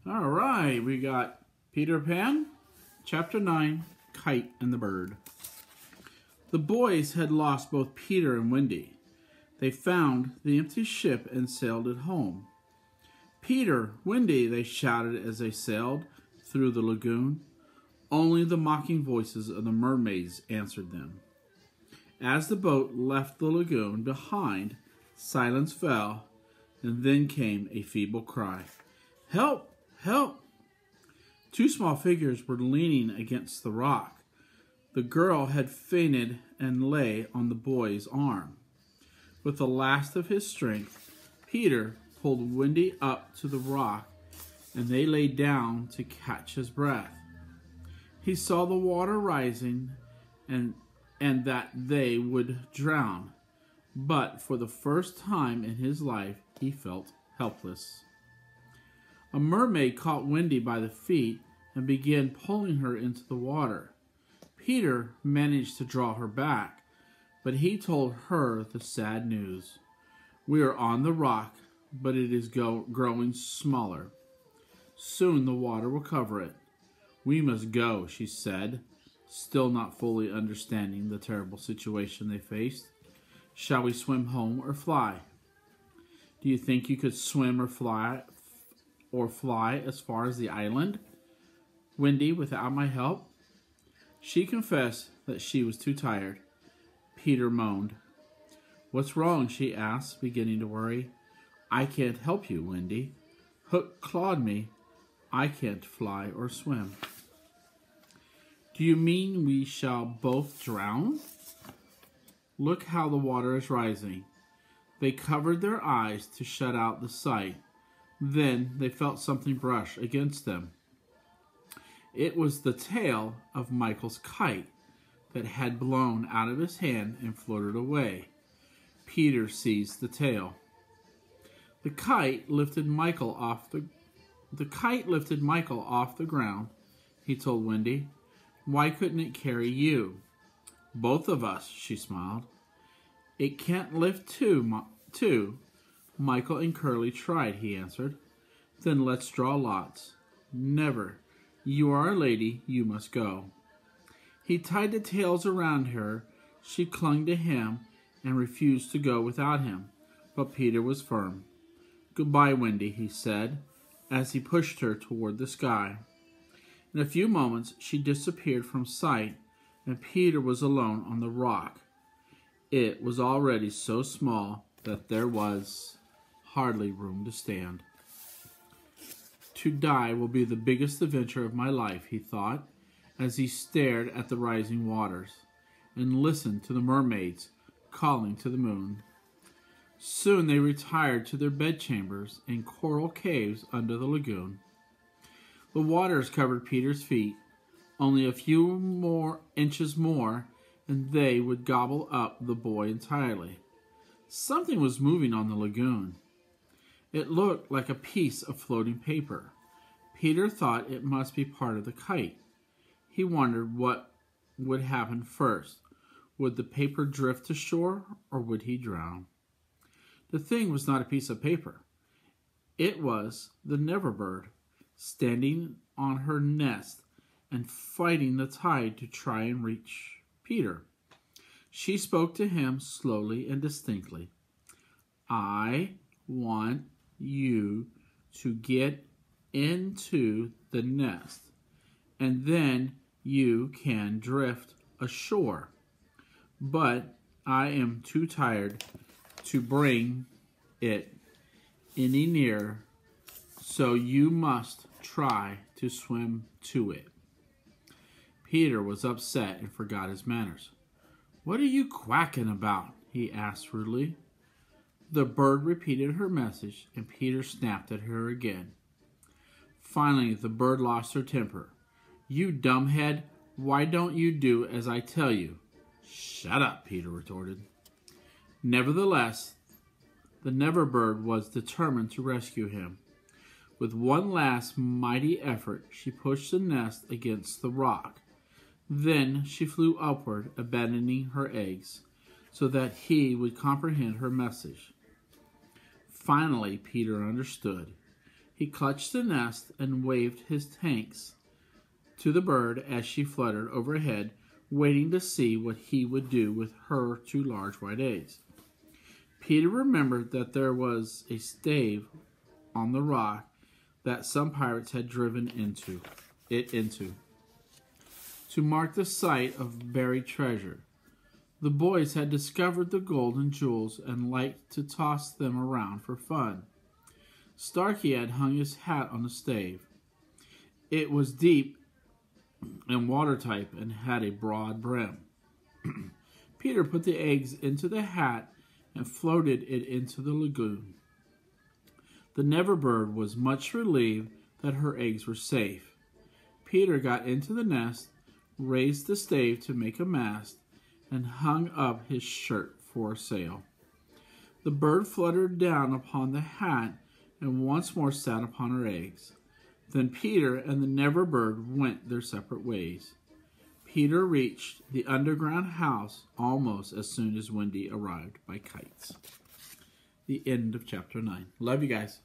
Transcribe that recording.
All right, we got Peter Pan, Chapter 9, Kite and the Bird. The boys had lost both Peter and Wendy. They found the empty ship and sailed it home. Peter, Wendy, they shouted as they sailed through the lagoon. Only the mocking voices of the mermaids answered them. As the boat left the lagoon behind, silence fell, and then came a feeble cry. Help! Help! Two small figures were leaning against the rock. The girl had fainted and lay on the boy's arm. With the last of his strength, Peter pulled Wendy up to the rock, and they lay down to catch his breath. He saw the water rising and that they would drown, but for the first time in his life, he felt helpless. A mermaid caught Wendy by the feet and began pulling her into the water. Peter managed to draw her back, but he told her the sad news. We are on the rock, but it is growing smaller. Soon the water will cover it. We must go, she said, still not fully understanding the terrible situation they faced. Shall we swim home or fly? Do you think you could swim or fly as far as the island, Wendy, without my help? She confessed that she was too tired. Peter moaned. What's wrong? She asked, beginning to worry. I can't help you, Wendy. Hook clawed me. I can't fly or swim. Do you mean we shall both drown? Look how the water is rising. They covered their eyes to shut out the sight. Then they felt something brush against them. It was the tail of Michael's kite that had blown out of his hand and floated away. Peter seized the tail. The kite lifted Michael off the ground, he told Wendy. Why couldn't it carry you? Both of us, she smiled. It can't lift two. Michael and Curly tried, he answered. Then let's draw lots. Never. You are a lady, you must go. He tied the tails around her. She clung to him and refused to go without him, but Peter was firm. Goodbye, Wendy, he said, as he pushed her toward the sky. In a few moments, she disappeared from sight, and Peter was alone on the rock. It was already so small that there was hardly room to stand. To die will be the biggest adventure of my life, he thought, as he stared at the rising waters and listened to the mermaids calling to the moon. Soon they retired to their bedchambers in coral caves under the lagoon. The waters covered Peter's feet. Only a few more inches more, and they would gobble up the boy entirely. Something was moving on the lagoon. It looked like a piece of floating paper. Peter thought it must be part of the kite. He wondered what would happen first. Would the paper drift to shore, or would he drown? The thing was not a piece of paper. It was the Never Bird, standing on her nest and fighting the tide to try and reach Peter. She spoke to him slowly and distinctly. I want you to get into the nest, and then you can drift ashore. But I am too tired to bring it any nearer, so you must try to swim to it. Peter was upset and forgot his manners. What are you quacking about? He asked rudely. The bird repeated her message, and Peter snapped at her again. Finally, the bird lost her temper. You dumbhead, why don't you do as I tell you? Shut up, Peter retorted. Nevertheless, the Never Bird was determined to rescue him. With one last mighty effort, she pushed the nest against the rock. Then she flew upward, abandoning her eggs, so that he would comprehend her message. Finally, Peter understood. He clutched the nest and waved his thanks to the bird as she fluttered overhead, waiting to see what he would do with her 2 large white eggs. Peter remembered that there was a stave on the rock that some pirates had driven into to mark the site of buried treasure. The boys had discovered the gold and jewels and liked to toss them around for fun. Starkey had hung his hat on the stave. It was deep and watertight and had a broad brim. Peter put the eggs into the hat and floated it into the lagoon. The Neverbird was much relieved that her eggs were safe. Peter got into the nest, raised the stave to make a mast, and hung up his shirt for a sail. The bird fluttered down upon the hat and once more sat upon her eggs. Then Peter and the Neverbird went their separate ways. Peter reached the underground house almost as soon as Wendy arrived by kites. The end of chapter 9. Love you guys.